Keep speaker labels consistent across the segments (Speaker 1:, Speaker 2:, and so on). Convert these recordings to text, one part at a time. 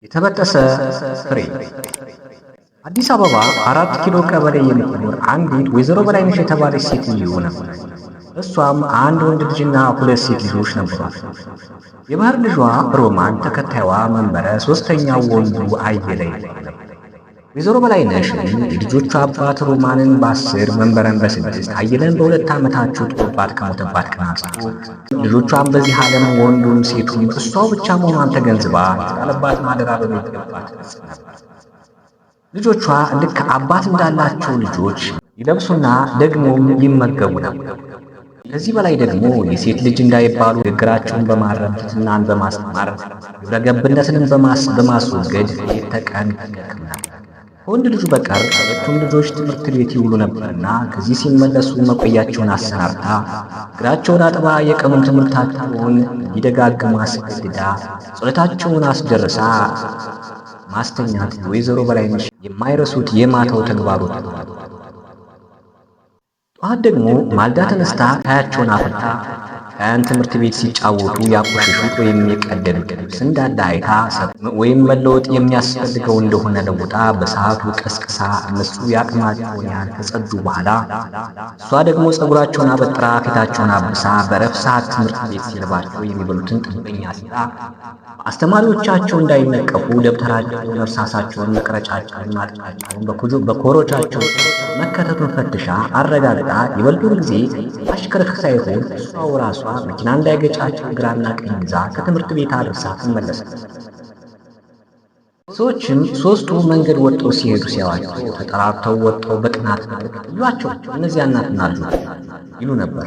Speaker 1: የተበጠሰ ፍሬ። አዲስ አበባ 4 ኪሎ ቀበሌ የምትኖር አንዲት ወይዘሮ በላይነሽ የተባለች ሴትዮ ነበረች። እሷም አንድ ወንድ ልጅና 2 ሴት ልጆች ነበሯት። የባህር ልጇ ሮማን፣ ተከታይዋ መንበረ፣ ሶስተኛው ወንዱ አየለ ይባላል። ወይዘሮ በላይነሽ የልጆቹ አባት ሮማንን በ10 መንበረን በ6 አየለን በ2 ዓመታቸው ጥሎባት ከሞተባት ቀን አንስቶ ልጆቿን በዚህ ዓለም ወንዱም ሴቱም እሷው ብቻ መሆኗን ተገንዝባ የተጣለባት ማደራ በሚገባት ነበር። ልጆቿ ልክ አባት እንዳላቸው ልጆች ይለብሱና ደግሞም ይመገቡ ነበር። ከዚህ በላይ ደግሞ የሴት ልጅ እንዳይባሉ ንግግራቸውን በማረም ትሕትናን በማስተማር ግብረገብነትንም በማስወገድ ሌት ተቀን ይደክም ነበር። ከወንድ ልጁ በቀር ሁለቱም ልጆች ትምህርት ቤት ይውሉ ነበርና ከዚህ ሲመለሱ መቆያቸውን አሰናርታ እግራቸውን አጥባ የቀኑን ትምህርታቸውን እንዲደጋግሙ አስገድዳ ጸሎታቸውን አስደርሳ ማስተኛት ወይዘሮ በላይነሽ የማይረሱት የማታው ተግባሮት ነው። ጠዋት ደግሞ ማልዳ ተነስታ ሻያቸውን አፍልታ ቀን ትምህርት ቤት ሲጫወቱ ያቆሸሹት ወይም የቀደዱት ልብስ እንዳለ አይታ ወይም መለወጥ የሚያስፈልገው እንደሆነ ለውጣ በሰዓቱ ቀስቅሳ እነሱ የአቅማቸውን ያህል ከጸዱ በኋላ እሷ ደግሞ ፀጉራቸውን አበጥራ ፊታቸውን አብሳ በረፍት ሰዓት ትምህርት ቤት ሲልባቸው የሚበሉትን ጥበኛ ሲላ አስተማሪዎቻቸው እንዳይነቀፉ ደብተራቸውን፣ እርሳሳቸውን፣ መቅረጫቸውን፣ ማጥቂያቸውን በኮሮቻቸው መከተቱን ፈትሻ አረጋግጣ ይበልጡን ጊዜ አሽከርክ ሳይሆን እሷው ራሷ መኪና እንዳይገጫቸው ግራና ቀኝ ይዛ ከትምህርት ቤት አድርሳ ትመለሳለች። ሰዎችም ሶስቱ መንገድ ወጥተው ሲሄዱ ሲያዋቸው ተጠራርተው ወጥተው በቅናት ይሏቸው እነዚያ እናትና ልጆች ይሉ ነበር።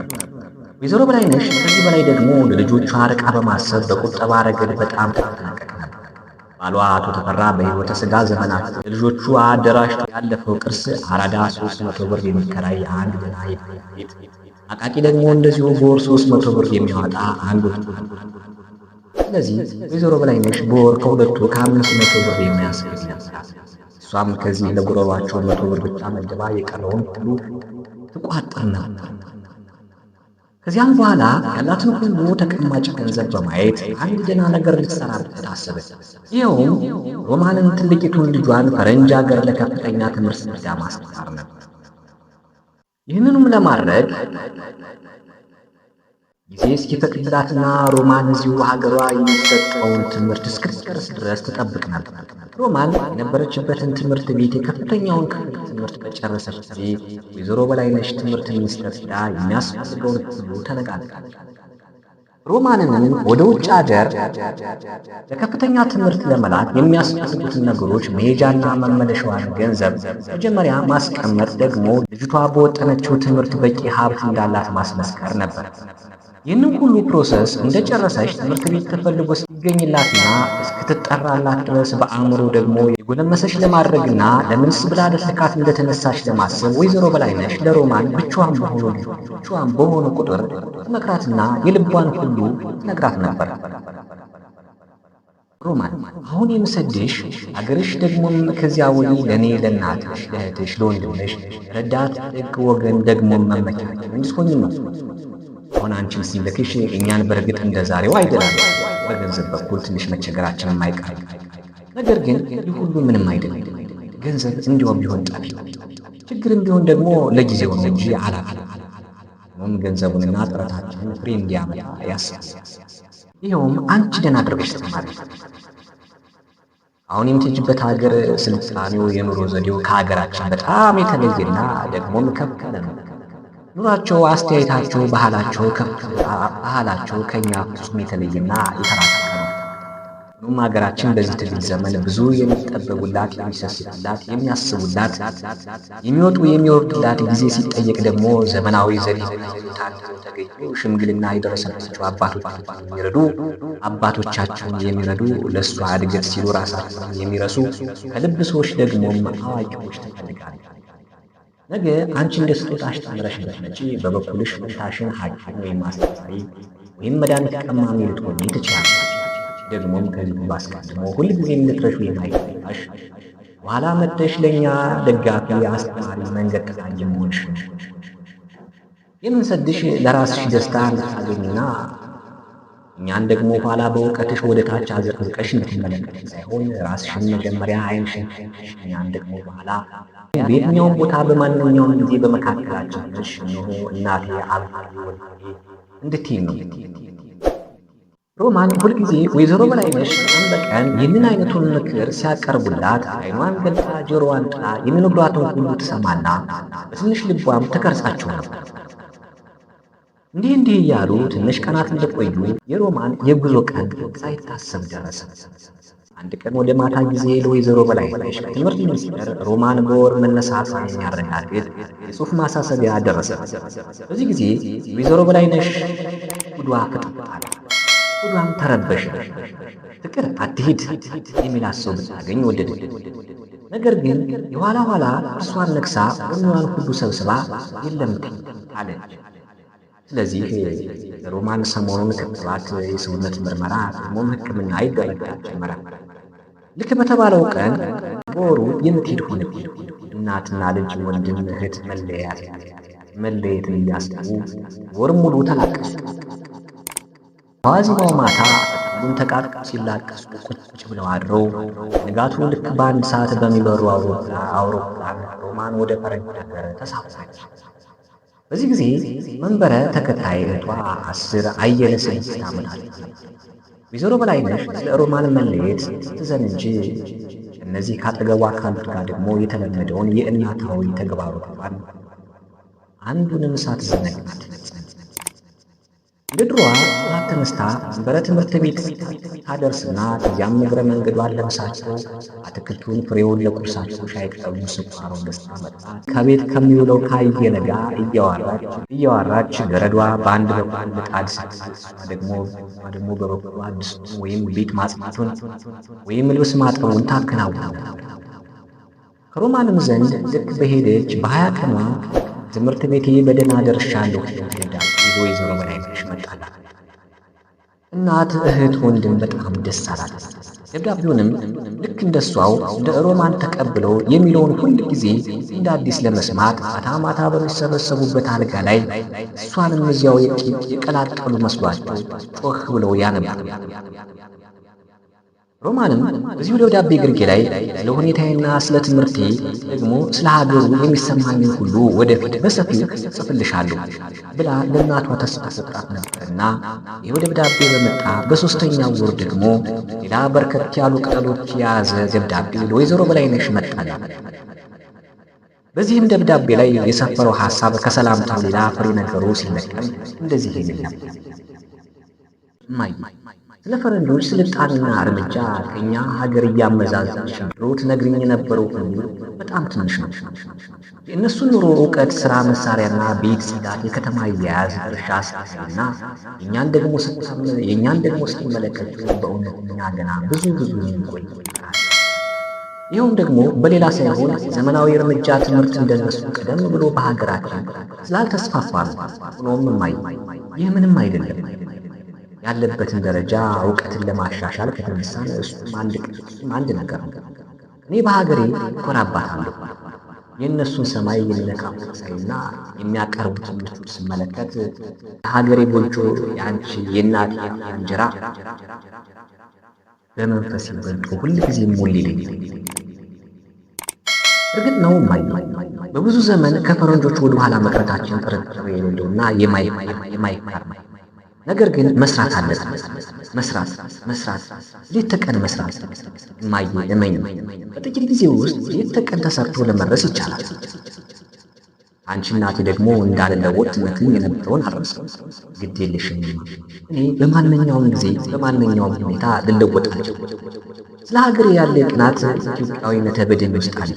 Speaker 1: ወይዘሮ በላይነሽ ከዚህ በላይ ደግሞ ለልጆቿ ርቃ በማሰብ በቁጠባ ረገድ በጣም ትጠነቀቅ ነበር። ባሏ አቶ ተፈራ በሕይወተ ሥጋ ዘመናቸው ለልጆቹ አደራጅቶ ያለፈው ቅርስ አራዳ 300 ብር የሚከራይ አንድ ገና ቤት፣ አቃቂ ደግሞ እንደዚሁ በወር 300 ብር የሚያወጣ አንድ ወጥ። ስለዚህ ወይዘሮ በላይነሽ በወር ከሁለቱ ከ500 ብር የሚያስገኝ ነበር። እሷም ከዚህ ለጉሮሯቸው 100 ብር ብቻ መድባ የቀረውን ሁሉ ትቋጥር ነበር። ከዚያም በኋላ ያላትን ሁሉ ተቀማጭ ገንዘብ በማየት አንድ ደህና ነገር ልትሰራበት ታሰበች። ይኸውም ሮማንን ትልቂቱን ልጇን ፈረንጅ ሀገር ለከፍተኛ ትምህርት ስዳ ማስተማር ነበር። ይህንኑም ለማድረግ ጊዜ እስኪፈቅድላትና ሮማን እዚሁ ሀገሯ የሚሰጠውን ትምህርት እስክትጨርስ ድረስ ትጠብቅ ነበር። ሮማን የነበረችበትን ትምህርት ቤት የከፍተኛውን ክፍል ትምህርት በጨረሰች ጊዜ ወይዘሮ በላይነሽ ትምህርት ሚኒስቴር ሄዳ የሚያስፈልገውን ሁሉ ተነጋገረች። ሮማንንም ወደ ውጭ ሀገር ለከፍተኛ ትምህርት ለመላክ የሚያስፈልጉትን ነገሮች መሄጃና መመለሻዋን ገንዘብ መጀመሪያ ማስቀመጥ፣ ደግሞ ልጅቷ በወጠነችው ትምህርት በቂ ሀብት እንዳላት ማስመስከር ነበር። ይህንን ሁሉ ፕሮሰስ እንደጨረሰች ትምህርት ቤት ተፈልጎ ሲገኝላትና እስክትጠራላት ድረስ በአእምሮ ደግሞ የጎለመሰች ለማድረግና ለምንስ ብላ ልትልካት እንደተነሳች ለማሰብ ወይዘሮ በላይነሽ ለሮማን ብቻዋን በሆነ ቁጥር ትመክራትና የልቧን ሁሉ ትነግራት ነበር። ሮማን አሁን የምሰድሽ አገርሽ፣ ደግሞም ከዚያ ወዲህ ለእኔ ለእናትሽ፣ ለእህትሽ፣ ለወንድምሽ ረዳት፣ ደግ ወገን፣ ደግሞም መመኪያችን እንድትሆኝ ነው። አሁን አንቺን ሲልክሽ እኛን በእርግጥ እንደ ዛሬው አይደለም። በገንዘብ በኩል ትንሽ መቸገራችንም አይቀርም። ነገር ግን ይህ ሁሉ ምንም አይደለም። ገንዘብ እንዲያው ቢሆን ጠፊ፣ ችግርም ቢሆን ደግሞ ለጊዜው ነው እንጂ አላፊ ገንዘቡንና ጥረታችንን ፍሬ እንዲያመጣ ያስባል። ይኸውም አንቺ ደህና አድርገሽ ተማሪ። አሁን የምትሄጂበት ሀገር ስልጣኔው፣ የኑሮ ዘዴው ከሀገራችን በጣም የተለየና ደግሞም ከፍ ያለ ነው። ኑሯቸው፣ አስተያየታቸው፣ ባህላቸው ከኛ ፍጹም የተለየና የተራቀቀ ነው። ሁሉም ሀገራችን በዚህ ትግል ዘመን ብዙ የሚጠበቡላት፣ የሚሰስቱላት፣ የሚያስቡላት፣ የሚወጡ የሚወርዱላት፣ ጊዜ ሲጠየቅ ደግሞ ዘመናዊ ዘዴ ተገኙ ሽምግልና የደረሰባቸው አባቶቻቸውን የሚረዱ ለእሷ እድገት ሲሉ ራሳቸውን የሚረሱ ከልብ ሰዎች ደግሞም አዋቂዎች ትፈልጋለች። ነገ አንቺ እንደ ስጦታሽ ተምረሽ ብትመጪ በበኩልሽ ፈንታሽን ሐኪም ወይም አስተማሪ ወይም መድኃኒት ቀማሚ ልትሆኚ ትችላለሽ። ደግሞም ከዚህ ሁሉ አስቀድሞ ሁልጊዜም ልትረሺው የማይገባሽ በኋላ መጥተሽ ለእኛ ደጋፊ፣ አስተማሪ፣ መንገድ ጠቃሚ መሆንሽ ነው። የምንሰድሽ ለራስሽ ደስታ እንድታገኝና እኛን ደግሞ ኋላ በእውቀትሽ ወደ ታች አዘቅዝቀሽ እንድትመለከት ሳይሆን ራስሽን መጀመሪያ ዓይንሽን እኛን ደግሞ በኋላ በየትኛውም ቦታ በማንኛውም ጊዜ በመካከላችን ነሽ። እነሆ እናቴ አብዬ ወልዴ እንድትይኝ ነው። ሮማን ሁልጊዜ ወይዘሮ በላይነሽ ቀን በቀን ይህንን አይነቱን ምክር ሲያቀርቡላት ዓይኗን ገልጣ ጆሮዋን ጥላ የሚነግሯትን ሁሉ ትሰማና በትንሽ ልቧም ተቀርጻቸው ነበር። እንዲህ እያሉ ትንሽ ቀናት እንደቆዩ የሮማን የጉዞ ቀን ሳይታሰብ ደረሰ። አንድ ቀን ወደ ማታ ጊዜ ለወይዘሮ በላይነሽ ትምህርት ሚኒስቴር ሮማን በወር መነሳቷን የሚያረጋግጥ የጽሑፍ ማሳሰቢያ ደረሰ። በዚህ ጊዜ ወይዘሮ በላይነሽ ጉዷ ተጠጣለ። ጉዷም ተረበሸ። ፍቅር አትሂድ የሚላት ሰው ብታገኝ ወደደች። ነገር ግን የኋላ ኋላ እርሷን ነክሳ እርሟን ሁሉ ሰብስባ የለም አለች። ስለዚህ ሮማን ሰሞኑን ክትባት፣ የሰውነት ምርመራ፣ ደግሞም ሕክምና ይደረግላት ጀመረ። ልክ በተባለው ቀን በወሩ የምትሄድ ሆነች። እናትና ልጅ፣ ወንድም እህት መለየትን እያሰቡ ወር ሙሉ ተላቀሱ። በዋዜማው ማታ ሁሉም ተቃቅፈው ሲላቀሱ ቁጭ ብለው አድረው ንጋቱ ልክ በአንድ ሰዓት በሚበሩ አውሮፕላን ሮማን ወደ ፈረንጅ ሀገር ተሳፈረች። በዚህ ጊዜ መንበረ ተከታይ እህቷ 10 አየለ 6 ዓመት አለች። ወይዘሮ በላይነሽ ስለ ሮማን መለየት ስትዘን እንጂ እነዚህ ካጠገቧ ካሉት ጋር ደግሞ የተለመደውን የእናታዊ ተግባሮቿን አንዱንም ሳትዘነጋት እንደ ድሮዋ ጠዋት ተነስታ መንበረ ትምህርት ቤት ታደርስና ከዚያም እግረ መንገዷን ለምሳቸው አትክልቱን ፍሬውን ለቁርሳቸው ሻይ ቅጠሉን ስኳሩን ገዝታ መጣ። ከቤት ከሚውለው ከአየለ ጋር እያወራች ገረዷ በአንድ በኩል ምጣድ ደግሞ በበኩሏ ድስቱን ወይም ቤት ማጽዳቱን ወይም ልብስ ማጠቡን ታከናውናለች። ከሮማንም ዘንድ ልክ በሄደች በ20 ቀኗ ትምህርት ቤቴ በደህና ደርሻለሁ ደብዳቤ ወይዘሮ በላይነሽ መጣላት። እናት፣ እህት፣ ወንድም በጣም ደስ አላት። ደብዳቤውንም ልክ እንደሷው እንደ ሮማን ተቀብለው የሚለውን ሁል ጊዜ እንደ አዲስ ለመስማት ማታ ማታ በሚሰበሰቡበት አልጋ ላይ እሷንም እዚያው የቀላቀሉ መስሏቸው ጮህ ብለው ያነባሉ። ሮማንም በዚሁ ደብዳቤ ግርጌ ላይ ስለ ሁኔታዬና ስለ ትምህርቴ ደግሞ ስለ ሀገሩ የሚሰማኝን ሁሉ ወደፊት በሰፊው ጽፍልሻለሁ ብላ ለእናቷ ተስፋ ሰጣት ነበርና ይኸው ደብዳቤ በመጣ በሦስተኛው ወር ደግሞ ሌላ በርከት ያሉ ቅጠሎች የያዘ ደብዳቤ ለወይዘሮ በላይነሽ መጣላት። በዚህም ደብዳቤ ላይ የሰፈረው ሐሳብ ከሰላምታው ሌላ ፍሬ ነገሩ ሲለቀም እንደዚህ የሚል ነበር። እማዬ፣ ስለ ፈረንጆች ስልጣኔና እርምጃ ከእኛ ሀገር እያመዛዘንሽ ድሮ ትነግሪኝ የነበረው ሁሉ በጣም ትንሽ ነው። የእነሱን ኑሮ፣ እውቀት፣ ሥራ፣ መሳሪያና ቤት፣ ጽዳት፣ የከተማ አያያዝ፣ እርሻ ስታይና የእኛን ደግሞ ስትመለከቱ በእውነት እኛ ገና ብዙ የሚቆይ ይሆናል። ይኸውም ደግሞ በሌላ ሳይሆን ዘመናዊ እርምጃ ትምህርት እንደነሱ ቀደም ብሎ በሀገራችን ስላልተስፋፋ ነው። ሆኖም እማዬ፣ ይህ ምንም አይደለም። ያለበትን ደረጃ እውቀትን ለማሻሻል ከተነሳን እሱም አንድ ነገር ነው። እኔ በሀገሬ እኮራባታለሁ። የእነሱን ሰማይ የሚነካኩት ሳይና የሚያቀርቡትን ምርቶች ስመለከት የሀገሬ ጎጆ የአንቺ የእናቴ እንጀራ በመንፈስ ይበልጦ ሁልጊዜ ሞልልኝ። እርግጥ ነው እማዬ፣ በብዙ ዘመን ከፈረንጆች ወደ ኋላ መቅረታችን ጥርጥር የሌለውና የማይካድ ነው። ነገር ግን መስራት አለብን። መስራት ሌት ተቀን መስራት። እማዬ እመኝ፣ በጥቂት ጊዜ ውስጥ ሌት ተቀን ተሰርቶ ለመድረስ ይቻላል። አንቺ እናቴ ደግሞ እንዳልለወጥ ትመክኝ የነበረውን አልረሳም። ግድ የለሽም፣ እኔ በማንኛውም ጊዜ በማንኛውም ሁኔታ ልለወጣቸው። ስለ ሀገሬ ያለ ቅናት ኢትዮጵያዊነት በደም ውስጥ አለ።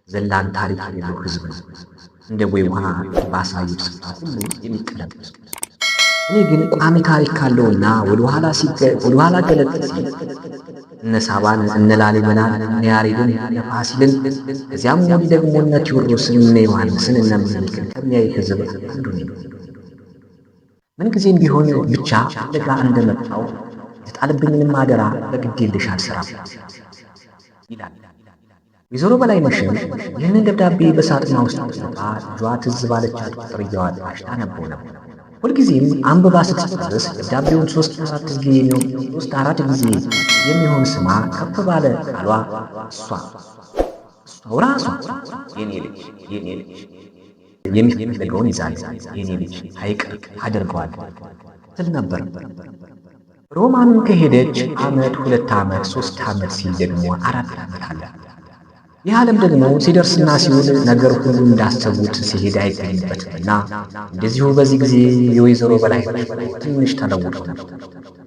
Speaker 1: ዘላን ታሪክ የሌለው ሕዝብ ነው። እንደ ቦይ ውሃ ባሳዩት ስፍራ ሁሉ የሚቀለበስ። እኔ ግን ቋሚ ታሪክ ካለውና ወደ ኋላ ገለጥ ሲል እነ ሳባን፣ እነ ላሊበላን፣ እነ ያሬድን፣ እነ ፋሲልን እዚያም ወዲህ ደግሞ እነ ቴዎድሮስን፣ እነ ዮሐንስን፣ እነ ምኒልክን ከሚያይ ሕዝብ አንዱ ነኝ። ምንጊዜም ቢሆን ብቻ አደጋ እንደመጣው የተጣለብኝንም አደራ በግድ የለሽ አልሰራም ይላል። ወይዘሮ በላይነሽም ይህንን ደብዳቤ በሳጥኗ ውስጥ አስቀምጣ ልጇ ትዝ ባለቻት ቁጥር እያወጣች ታነበው ነበር። ሁልጊዜም አንብባ ስትጨርስ ደብዳቤውን 3-4 ጊዜ የሚሆን ስማ ከፍ ባለ ቃሏ እሷው ራሷ የኔ ልጅ የሚፈልገውን ይዛል፣ የኔ ልጅ አይቀር አድርገዋል ትል ነበር። ሮማንም ከሄደች ዓመት፣ 2 ዓመት፣ 3 ዓመት ሲል ደግሞ 4 ዓመት አለ። ይህ ዓለም ደግሞ ሲደርስና ሲውል ነገር ሁሉ እንዳሰቡት ሲሄድ አይገኝበትምና እንደዚሁ በዚህ ጊዜ የወይዘሮ በላይነሽ ትንሽ ተለውጦ ነበር።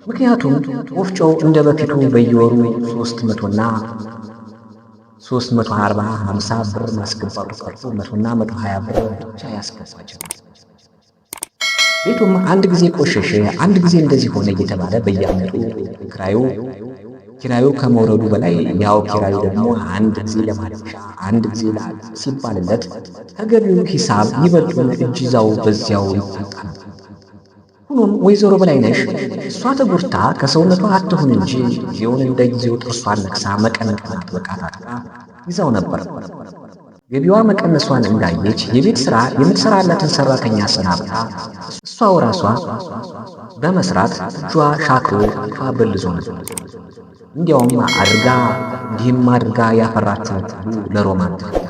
Speaker 1: ምክንያቱም ወፍጮው እንደ በፊቱ በየወሩ 300ና 340 50 ብር ማስገባቱ ቀርቶ 100ና 120 ብር ብቻ ያስገባቸው። ቤቱም አንድ ጊዜ ቆሸሸ፣ አንድ ጊዜ እንደዚህ ሆነ እየተባለ በየዓመቱ ኪራዩ ከመውረዱ በላይ ያው ኪራዩ ደግሞ አንድ ጊዜ ለማለሻ አንድ ጊዜ ሲባልለት ተገቢው ሂሳብ ይበልጡን እጅ ይዛው በዚያው ይጣጣል። ሆኖም ወይዘሮ በላይነሽ እሷ ተጎድታ ከሰውነቷ አትሁን እንጂ ጊዜውን እንደ ጊዜው ጥርሷን ነክሳ መቀነቷን አጥብቃ ይዛው ነበር። ገቢዋ መቀነሷን እንዳየች የቤት ሥራ የምትሰራላትን ሰራተኛ ሰናብታ እሷው ራሷ በመስራት እጇ ሻክሮ እጇ በልዞ ነበር። እንዲህም አድርጋ ያፈራችውን ሁሉ ለሮማን ተፈታ።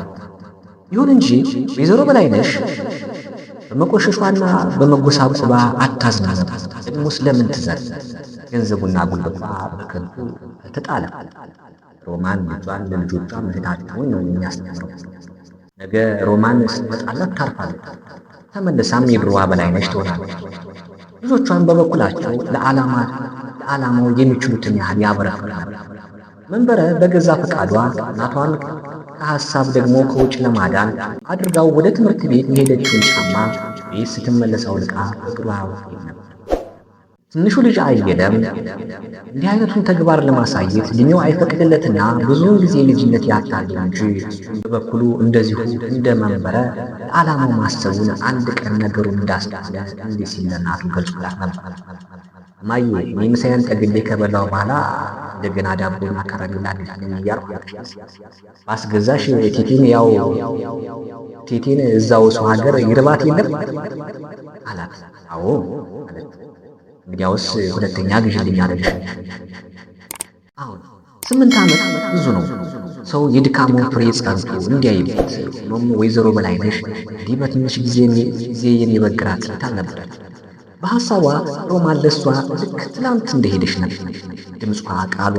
Speaker 1: ይሁን እንጂ ወይዘሮ በላይነሽ በመቆሸሿና በመጎሳቆሏ አታዝና ነበር። ደግሞ ስለምን ትዘን? ገንዘቡና ጉልበቷ በከንቱ ተጣለ። ሮማን ልጇን ለልጆቿ እህታቸውን ነው የሚያስተምረው። ነገ ሮማን ስትመጣላት ታርፋለች። ተመልሳም የድሮዋ በላይነሽ ትሆናለች። ልጆቿን በበኩላቸው ለዓላማው የሚችሉትን ያህል ያበረክታሉ። መንበረ በገዛ ፈቃዷ እናቷን ከሐሳብ ደግሞ ከውጭ ለማዳን አድርጋው ወደ ትምህርት ቤት የሄደችውን ጫማ ቤት ስትመለሰው ልቃ እግሯ ነበር። ትንሹ ልጅ አየለም እንዲህ አይነቱን ተግባር ለማሳየት ዕድሜው አይፈቅድለትና ብዙውን ጊዜ ልጅነት ያታል እንጂ በበኩሉ እንደዚሁ እንደ መንበረ ለዓላማው ማሰቡን አንድ ቀን ነገሩን እንዳስተዋለ እንዲህ ሲል ለእናቱ ገልጾላት ነበር። እማዬ እኔ ምሳዬን ጠግቤ ከበላሁ በኋላ እንደገና ዳቦና ከረሜላ ልጅነኝ እያልኩ ባስገዛሽ ቴቴን እዛው ሰው ሀገር ይርባት የለም አላት። አዎ አለት። እንግዲያውስ ሁለተኛ ግዢልኝ አለሽ። አሁን 8 ዓመት ብዙ ነው ሰው የድካሙን ፍሬ ጸንቶ እንዲያይበት። ሆኖም ወይዘሮ በላይነሽ እንዲህ በትንሽ ጊዜ የሚበግራት ሴት አልነበረች። በሐሳቧ ሮማን ለሷ ልክ ትላንት እንደሄደች ነበር። ድምጿ፣ ቃሏ፣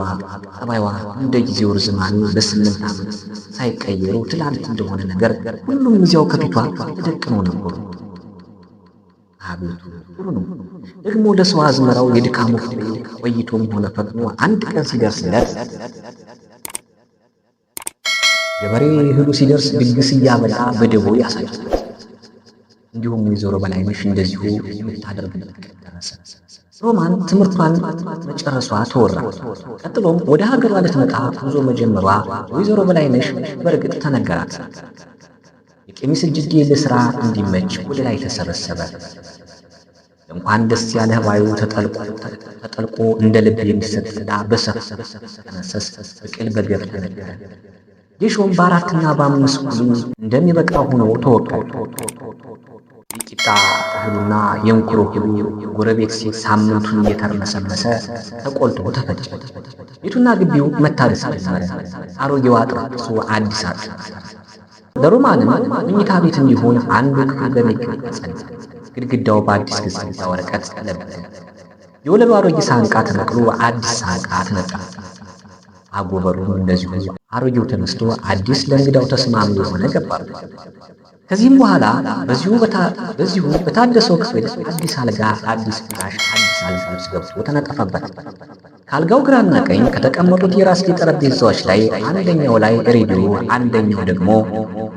Speaker 1: ጠባይዋ እንደ ጊዜው ርዝማኔ በ8 ዓመት ሳይቀየሩ ትላንት እንደሆነ ነገር ሁሉም እዚያው ከፊቷ ተደቅነው ነበሩ። አቤቱ ጥሩ ነው ደግሞ ለሰው አዝመራው የድካሙ ፍሬ ቆይቶም ሆነ ፈጥኖ አንድ ቀን ሲደርስለት ገበሬ እህሉ ሲደርስ ድግስ እያበላ በደቦ ያሳያል። እንዲሁም ወይዘሮ በላይነሽ እንደዚሁ የምታደርግበት ቀን ደረሰ። ሮማን ትምህርቷን መጨረሷ ተወራ። ቀጥሎም ወደ ሀገሯ ልትመጣ ጉዞ መጀመሯ ወይዘሮ በላይነሽ በእርግጥ ተነገራት። የቀሚስ እጅጌ ለሥራ እንዲመች ወደ ላይ ተሰበሰበ። እንኳን ደስ ያለህ ባዩ ተጠልቆ እንደ ልብ የሚሰጥና በሰፍ ተነሰስ ብቅል በገብ ተነገረ። ጌሾም በ4ና በ5 ኩሉ እንደሚበቃ ሆኖ ተወቃል። የቂጣ እህሉና የእንኩሮ እህሉ የጎረቤት ሴት ሳምንቱን እየተርመሰመሰ ተቆልቶ ተፈጨ። ቤቱና ግቢው መታደስ ጀመረ። አሮጌው አጥር ጥሶ አዲስ አጥር ለሮማንም መኝታ ቤት እንዲሆን አንዱ ክፍል በሚገባ ጸዳ። ግድግዳው በአዲስ ግድግዳ ወረቀት ተለበጠ። የወለሉ አሮጌ ሳንቃ ተነቅሎ አዲስ ሳንቃ ተነጠፈ። አጎበሩም እንደዚሁ አሮጌው ተነስቶ አዲስ ለእንግዳው ተስማሚ የሆነ ገባ። ከዚህም በኋላ በዚሁ በታደሰው ክፍል አዲስ አልጋ፣ አዲስ ፍራሽ፣ አዲስ አልጋ ልብስ ገብቶ ተነጠፈበት። ከአልጋው ግራና ቀኝ ከተቀመጡት የራስጌ ጠረጴዛዎች ላይ አንደኛው ላይ ሬዲዮ፣ አንደኛው ደግሞ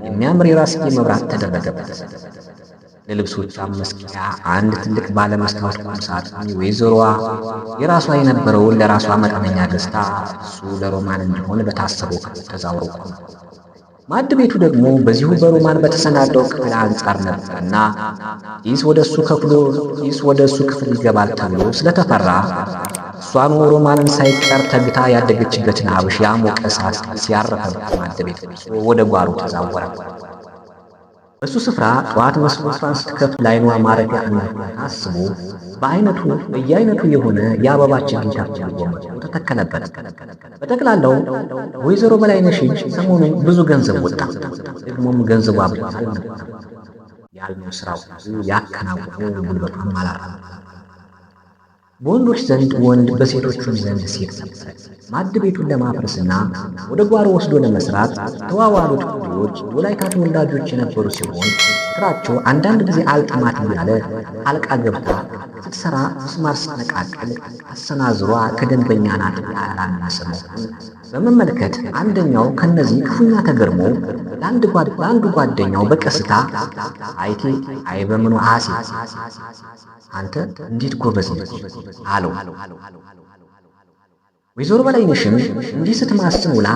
Speaker 1: የሚያምር የራስጌ መብራት ተደረገበት። ለልብሶቿ መስቀያ አንድ ትልቅ ባለመስታወት ቁም ሳጥን ወይዘሮዋ የራሷ የነበረውን ለራሷ መጠነኛ ገዝታ እሱ ለሮማን እንዲሆን በታሰበው ክፍል ተዛውሮ ቆመ። ማዕድ ቤቱ ደግሞ በዚሁ በሮማን በተሰናዳው ክፍል አንጻር ነበርና ጢስ ወደ እሱ ክፍል ይገባል ተብሎ ስለተፈራ እሷኑ ሮማንን ሳይቀር ተግታ ያደገችበትን አብሽ ያሞቀ እሳት ሲያረፈበት ማዕድ ቤት ወደ ጓሮ ተዛወረ። በሱ ስፍራ ጠዋት መስኮቷን ስትከፍት ለዓይኗ ማረፊያ እናቷን ታስቦ በየአይነቱ የሆነ የአበባ ችግኝ ተፈልጎ ተተከለበት። በጠቅላላው ወይዘሮ በላይነሽ እጅ ሰሞኑን ብዙ ገንዘብ ወጣ። ደግሞም ገንዘቧ ብቻ አልነበረም፣ ያልነው ስራው ያከናወኑ ጉልበቷም አላራም። በወንዶች ዘንድ ወንድ፣ በሴቶቹም ዘንድ ሴት ነበር። ማዕድ ቤቱን ለማፍረስና ወደ ጓሮ ወስዶ ለመስራት የተዋዋሉት ኩሊዎች የወላይታ ተወላጆች የነበሩ ሲሆን ስራቸው አንዳንድ ጊዜ አልጥማት እያለ አልቃ ገብታ ስትሰራ ምስማር ስትነቃቅል አሰናዝሯ ከደንበኛ ናት ያላነሰ መሆኑን በመመልከት አንደኛው ከነዚህ ክፉኛ ተገርሞ ለአንዱ ጓደኛው በቀስታ አይቴ አይበምኑ አሴ አንተ እንዴት ጎበዝ ነህ አለው። ወይዘሮ በላይነሽም እንዲህ ስትማስን ውላ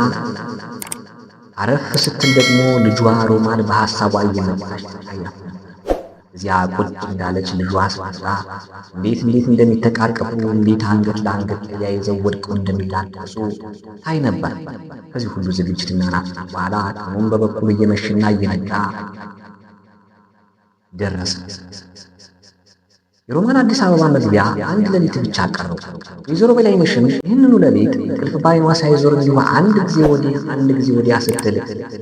Speaker 1: አረፍ ስትል ደግሞ ልጇ ሮማን በሐሳቧ እየመጣች ታያት። እዚያ ቁጭ እንዳለች ልጇ አስፈራ እንዴት እንደሚተቃቀፉ እንዴት አንገት ለአንገት ተያይዘው ወድቀው እንደሚላቀሱ ታይ ነበር። ከዚህ ሁሉ ዝግጅትና ናፍቆት በኋላ ቀኑን በበኩሉ እየመሸና እየነጋ ደረሰ። የሮማን አዲስ አበባ መግቢያ አንድ ሌሊት ብቻ ቀረው። ወይዘሮ በላይነሽም ይህንኑ ሌሊት እንቅልፍ ባይኗ ሳይዞር እንዲሁ አንድ ጊዜ ወዲያ ስትል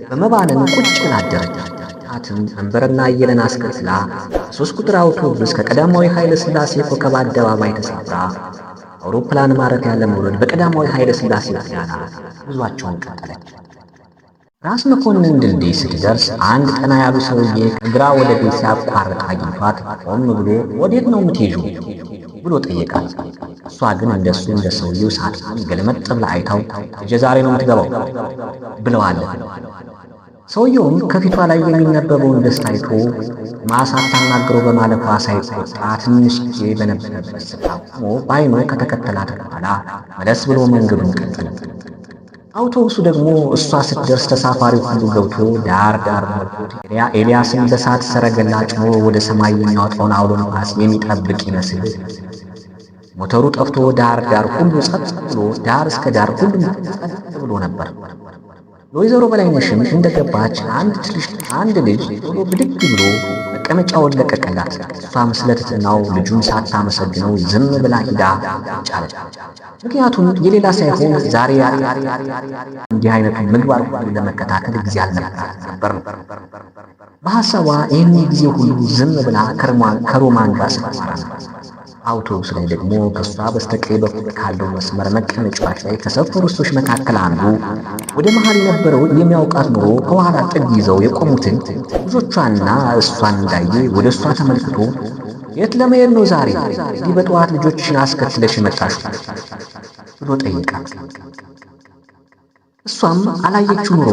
Speaker 1: በመባነን ቁጭ ብላ አደረች። አትም መንበርና አየለን አስከትላ 3 ቁጥር አውቶቡስ ከቀዳማዊ ኃይለ ሥላሴ ኮከብ አደባባይ ተሳፍራ አውሮፕላን ማረፊያ ለመውረድ በቀዳማዊ ኃይለ ሥላሴ ፊያና ጉዟቸውን ቀጠለች። ራስ መኮንን ድልድይ ስትደርስ አንድ ቀና ያሉ ሰውዬ ከግራ ወደ ቤት ሲያቋርጥ አግኝቷት ቆም ብሎ ወዴት ነው የምትሄጂው ብሎ ጠየቃት። እሷ ግን እንደሱ እንደ ሰውዬው ሳጥን ገልመጥ ብላ አይታው ልጄ ዛሬ ነው የምትገባው ብለዋለች። ሰውየውም ከፊቷ ላይ የሚነበበውን ደስታ አይቶ ማሳታናግረው በማለፏ ሳይቆጣ ትንሽ ጊዜ በነበረበት ስፍራ ቆሞ በዓይኑ ከተከተላት በኋላ መለስ ብሎ መንገዱን ቀጠለ። አውቶቡሱ ደግሞ እሷ ስትደርስ ተሳፋሪው ሁሉ ገብቶ ዳር ሞልቶት ኤልያስን በሳት ሰረገላ ጭኖ ወደ ሰማይ የሚያወጣውን አውሎ ነፋስ የሚጠብቅ ይመስል ሞተሩ ጠፍቶ ዳር ሁሉ ጸጥ ብሎ ዳር እስከ ዳር ሁሉም ጸጥ ብሎ ነበር። ለወይዘሮ በላይነሽም እንደገባች አንድ ልጅ ቶሎ ብድግ ብሎ መቀመጫውን ለቀቀላት። እሷም ስለትትናው ልጁን ሳታመሰግነው ዝም ብላ ሂዳ ጫለች። ምክንያቱም የሌላ ሳይሆን ዛሬ እንዲህ አይነቱ ምግባር ሁሉ ለመከታተል ጊዜ አልነበራት ነበር ነው። በሐሳቧ ይህን ጊዜ ሁሉ ዝም ብላ ከሮማን ጋር ስትማራ ነበር። አውቶቡስ ላይ ደግሞ ከሷ በስተቀኝ በኩል ካለው መስመር መቀመጫዎች ላይ ከሰፈሩ ሰዎች መካከል አንዱ ወደ መሃል የነበረው የሚያውቃት ኑሮ ከኋላ ጥግ ይዘው የቆሙትን ልጆቿንና እሷን እንዳየ ወደ እሷ ተመልክቶ የት ለመሄድ ነው ዛሬ እንዲህ በጠዋት ልጆችሽን አስከትለሽ መጣሽው ብሎ ጠይቃት። እሷም አላየችው ኑሮ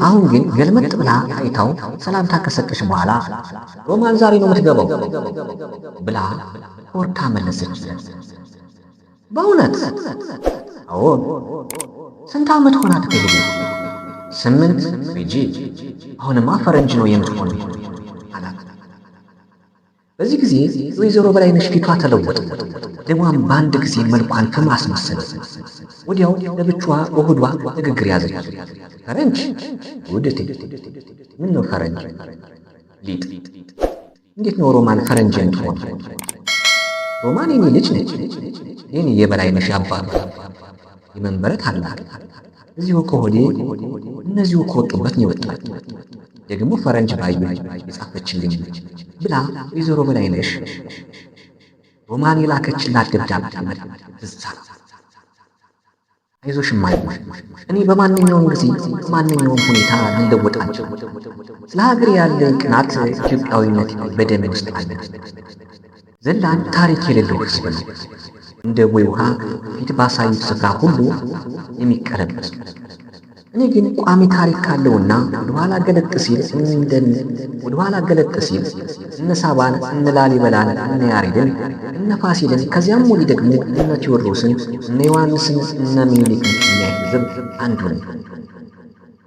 Speaker 1: አሁን ግን ገልመጥ ብላ አይታው ሰላምታ ከሰጠች በኋላ ሮማን ዛሬ ነው የምትገባው ብላ ወርታ መለሰች። በእውነት? አዎን። ስንት ዓመት ሆናት ከሄደ? 8 ልጅ። አሁንማ ፈረንጅ ነው የምትሆነው አላት። በዚህ ጊዜ ወይዘሮ በላይነሽ ፊቷ ተለወጠ። ደግሞም በአንድ ጊዜ መልኳን ፍም አስመሰለ። ወዲያው ለብቻዋ በሆዷ ንግግር ያዘች። ፈረንጅ? ውድቴ ምን ነው ፈረንጅ? ሊጥ። እንዴት ነው ሮማን ፈረንጅ የምትሆን? ሮማን የኔ ልጅ ነች። የኔ የበላይነሽ አባቷ የመንበረት ታላቅ እዚሁ ከሆዴ እነዚሁ ከወጡበት ነው የወጣች። ደግሞ ፈረንጅ ባዩ የጻፈችልኝ ብላ ወይዘሮ በላይነሽ ሮማን የላከችላት ደብዳቤ ትዝ አላት። አይዞሽ እማዬ፣ እኔ በማንኛውም ጊዜ በማንኛውም ሁኔታ ልለወጣቸው። ስለ ሀገር ያለኝ ቅናት ኢትዮጵያዊነት በደሜ ውስጥ አለ። ዘላን ታሪክ የሌለው ሕዝብ ነው። እንደ ቦይ ውሃ ፊት ባሳዩት ስፍራ ሁሉ የሚቀለበስ። እኔ ግን ቋሚ ታሪክ ካለውና ወደኋላ ገለጥ ሲል እነ ሳባን፣ እነ ላሊበላን፣ እነ ያሬድን፣ እነ ፋሲልን ከዚያም ወዲህ ደግሞ እነ ቴዎድሮስን፣ እነ ዮሐንስን፣ እነ ምኒልክን የሚያይ ሕዝብ አንዱ ነው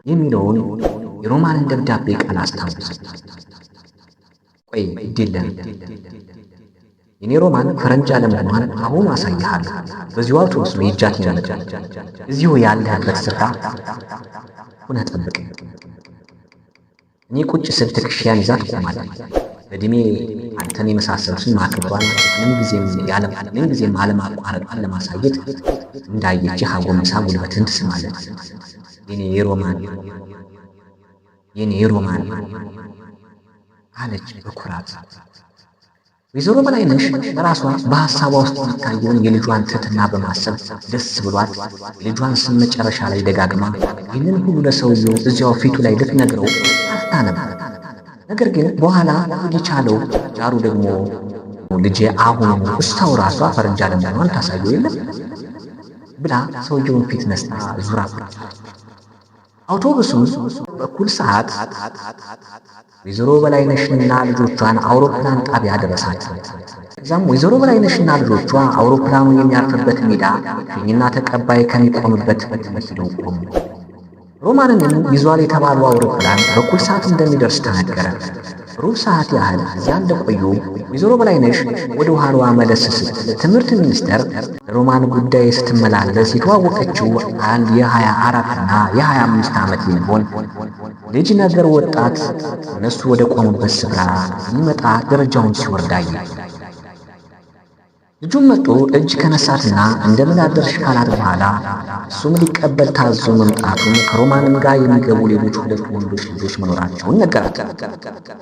Speaker 1: የሚለውን የሮማንን ደብዳቤ ቃል አስታውስ። ቆይ ይደለም የኔ ሮማን ፈረንጅ አለመሆኗን አሁን አሳይሃለሁ። በዚሁ አውቶቡስ ነው ይጃት ይመጣ። እዚሁ ያለህበት ስፍራ ሁነህ ጠብቅ። እኔ ቁጭ ስል ትከሻዬን ይዛ ትቆማለች። በዕድሜ አንተን የመሳሰሉትን ማክበሯን ምንጊዜም አለማቋረጧን ለማሳየት እንዳየችህ አጎንብሳ ጉልበትን ትስማለች። የኔ ሮማን አለች በኩራት። ወይዘሮ በላይነሽ በራሷ በሐሳቧ ውስጥ የሚታየውን የልጇን ትህትና በማሰብ ደስ ብሏት የልጇን ስም መጨረሻ ላይ ደጋግማ ይህንን ሁሉ ለሰውየው እዚያው ፊቱ ላይ ልትነግረው አፍታ ነበር። ነገር ግን በኋላ የቻለው ዳሩ ደግሞ ልጄ አሁን እስታው ራሷ ፈረንጅ አለመሆኗን ታሳየው የለም ብላ ሰውየውን ፊት ነስታ ዙራ አውቶቡሱ በኩል ሰዓት ወይዘሮ በላይነሽንና ልጆቿን አውሮፕላን ጣቢያ ደረሳቸው። ከዛም ወይዘሮ በላይነሽና ልጆቿ አውሮፕላኑ የሚያርፍበት ሜዳ ሸኝና ተቀባይ ከሚቆምበት ሄደው ቆሙ። ሮማንንም ይዟል የተባለው አውሮፕላን በኩል ሰዓት እንደሚደርስ ተነገረ። ሩብ ሰዓት ያህል እዚያ እንደቆዩ ወይዘሮ በላይነሽ ወደ ኋላዋ መለስ ስትል ትምህርት ሚኒስቴር ለሮማን ጉዳይ ስትመላለስ የተዋወቀችው አንድ የ24 እና የ25 ዓመት የሚሆን ልጅ ነገር ወጣት እነሱ ወደ ቆሙበት ስፍራ የሚመጣ ደረጃውን ሲወርድ አየ። ልጁም መጥቶ እጅ ከነሳትና እንደምን አደርሽ ካላት በኋላ እሱም ሊቀበል ታዞ መምጣቱን ከሮማንም ጋር የሚገቡ ሌሎች 2 ወንዶች ልጆች መኖራቸውን ነገራት።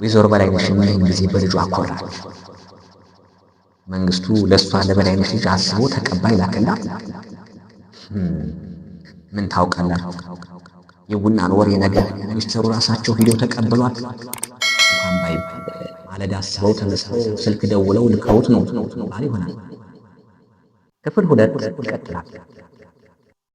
Speaker 1: ወይዘሮ በላይነሽም ይህን ጊዜ በልጁ አኮራች። መንግስቱ ለእሷ ለበላይነሽ ልጅ አስቦ ተቀባይ ላከላት። ምን ታውቃላችሁ? የቡናን ወሬ ነገር ሚኒስትሩ ራሳቸው ሂደው ተቀበሏት እንኳን ባይባል ማለዳ አስበው ተነስተው ስልክ ደውለው ልከውት ነው ባል ይሆናል። ክፍል 2 ይቀጥላል።